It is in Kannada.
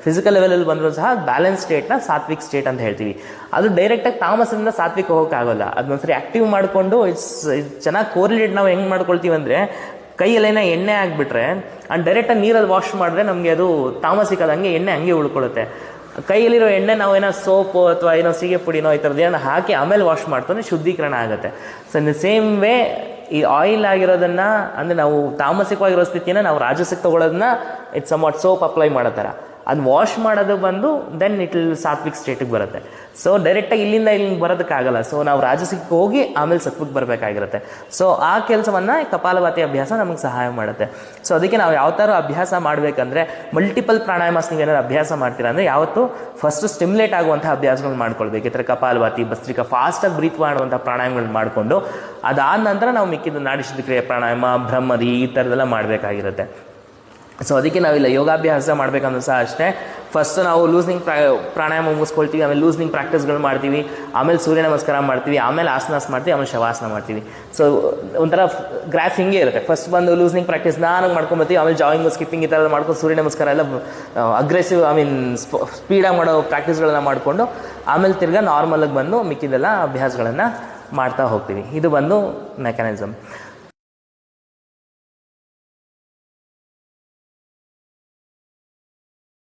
ಫಿಸಿಕಲ್ ಲೆವೆಲಲ್ಲಿ ಬಂದರೂ ಸಹ ಬ್ಯಾಲೆನ್ಸ್ ಸ್ಟೇಟ್ನ ಸಾತ್ವಿಕ್ ಸ್ಟೇಟ್ ಅಂತ ಹೇಳ್ತೀವಿ. ಅದು ಡೈರೆಕ್ಟಾಗಿ ತಾಮಸದಿಂದ ಸಾತ್ವಿಕ ಹೋಗೋಕ್ಕಾಗಲ್ಲ. ಅದನ್ನೊಂದ್ಸರಿ ಆ್ಯಕ್ಟಿವ್ ಮಾಡಿಕೊಂಡು ಚೆನ್ನಾಗಿ ಕೋರಿಲೇಟ್ ನಾವು ಹೆಂಗೆ ಮಾಡ್ಕೊಳ್ತೀವಿ ಅಂದರೆ, ಕೈಯಲ್ಲೇನೋ ಎಣ್ಣೆ ಆಗಿಬಿಟ್ರೆ ಆ್ಯಂಡ್ ಡೈರೆಕ್ಟಾಗಿ ನೀರಲ್ಲಿ ವಾಶ್ ಮಾಡಿದ್ರೆ ನಮಗೆ ಅದು ತಾಮಸಿಕದ ಹಂಗೆ ಎಣ್ಣೆ ಹಂಗೆ ಉಳ್ಕೊಳ್ಳುತ್ತೆ. ಕೈಯಲ್ಲಿರೋ ಎಣ್ಣೆ ನಾವು ಏನೋ ಸೋಪು ಅಥವಾ ಏನೋ ಸೀಗೆ ಪುಡಿನೋ ಈ ಥರದ್ದು ಏನೋ ಹಾಕಿ ಆಮೇಲೆ ವಾಶ್ ಮಾಡ್ತಾನೆ ಶುದ್ಧೀಕರಣ ಆಗುತ್ತೆ. So in the same way ಈ ಆಯಿಲ್ ಆಗಿರೋದನ್ನು ಅಂದರೆ ನಾವು ತಾಮಸಿಕವಾಗಿರೋ ಸ್ಥಿತಿನ ನಾವು ರಾಜಸಿಕ ತಗೊಳ್ಳೋದನ್ನ it's somewhat soap apply ಮಾಡೋ ಥರ ಅದನ್ನ ವಾಶ್ ಮಾಡೋದು ಬಂದು ದೆನ್ ಇಟ್ ವಿಲ್ ಸಾತ್ವಿಕ್ ಸ್ಟೇಟಿಗೆ ಬರುತ್ತೆ. ಸೊ ಡೈರೆಕ್ಟಾಗಿ ಇಲ್ಲಿಂದ ಬರೋದಕ್ಕಾಗಲ್ಲ. ಸೊ ನಾವು ರಾಜಸಿಕಕ್ಕೆ ಹೋಗಿ ಆಮೇಲೆ ಸತ್ವಕ್ಕೆ ಬರಬೇಕಾಗಿರುತ್ತೆ. ಸೊ ಆ ಕೆಲಸವನ್ನು ಕಪಾಲಭಾತಿ ಅಭ್ಯಾಸ ನಮಗೆ ಸಹಾಯ ಮಾಡುತ್ತೆ. ಸೊ ಅದಕ್ಕೆ ನಾವು ಯಾವ ಥರ ಅಭ್ಯಾಸ ಮಾಡಬೇಕಂದ್ರೆ, ಮಲ್ಟಿಪಲ್ ಪ್ರಾಣಾಯಾಮಸ್ ನೀವೇನಾದ್ರು ಅಭ್ಯಾಸ ಮಾಡ್ತೀರಾ ಅಂದರೆ ಯಾವತ್ತು ಫಸ್ಟ್ ಸ್ಟಿಮ್ಯುಲೇಟ್ ಆಗುವಂಥ ಅಭ್ಯಾಸಗಳನ್ನ ಮಾಡ್ಕೊಳ್ಬೇಕು. ಈ ಥರ ಕಪಾಲಭಾತಿ, ಭಸ್ತ್ರಿಕಾ, ಫಾಸ್ಟಾಗಿ ಬ್ರೀತ್ ಮಾಡುವಂಥ ಪ್ರಾಣಾಯಾಮಗಳನ್ನ ಮಾಡಿಕೊಂಡು ಅದಾದ ನಂತರ ನಾವು ಮಿಕ್ಕಿದ ನಾಡಿ ಶುದ್ಧಿ ಕ್ರಿಯೆ ಪ್ರಾಣಾಯಾಮ, ಬ್ರಹ್ಮರಿ ಈ ಥರದ್ದೆಲ್ಲ ಮಾಡಬೇಕಾಗಿರುತ್ತೆ. ಸೊ ಅದಕ್ಕೆ ನಾವಿಲ್ಲ ಯೋಗಾಭ್ಯಾಸ ಮಾಡಬೇಕಂದ್ರೂ ಸಹ ಅಷ್ಟೇ, ಫಸ್ಟ್ ನಾವು ಲೂಸ್ನಿಂಗ್ ಪ್ರಾಣಾಯಾಮ ಮುಗಿಸ್ಕೊಳ್ತೀವಿ, ಆಮೇಲೆ ಲೂಸ್ನಿಂಗ್ ಪ್ರಾಕ್ಟೀಸ್ಗಳು ಮಾಡ್ತೀವಿ, ಆಮೇಲೆ ಸೂರ್ಯ ನಮಸ್ಕಾರ ಮಾಡ್ತೀವಿ, ಆಮೇಲೆ ಆಸನಾಸ್ ಮಾಡ್ತೀವಿ, ಆಮೇಲೆ ಶವಾಸನ ಮಾಡ್ತೀವಿ. ಸೊ ಒಂಥರ ಗ್ರಾಫ್ ಹಿಂಗೆ ಇರುತ್ತೆ. ಫಸ್ಟ್ ಬಂದು ಲೂಸ್ನಿಂಗ್ ಪ್ರಾಕ್ಟೀಸ್ ನಾನು ಮಾಡ್ಕೊಂಬತ್ತೀವಿ, ಆಮೇಲೆ ಜಾಯಿಂಗ್, ಸ್ಕಿಪ್ಪಿಂಗ್ ಈ ಥರ ಮಾಡ್ಕೊಂಡು ಸೂರ್ಯ ನಮಸ್ಕಾರ ಎಲ್ಲ ಅಗ್ರೆಸಿವ್ ಸ್ಪೀಡಾಗಿ ಮಾಡೋ ಪ್ರಾಕ್ಟೀಸ್ಗಳನ್ನ ಮಾಡಿಕೊಂಡು ಆಮೇಲೆ ತಿರ್ಗಾ ನಾರ್ಮಲಾಗಿ ಬಂದು ಮಿಕ್ಕಿದೆಲ್ಲ ಅಭ್ಯಾಸಗಳನ್ನು ಮಾಡ್ತಾ ಹೋಗ್ತೀವಿ. ಇದು ಬಂದು ಮೆಕ್ಯಾನಿಸಮ್.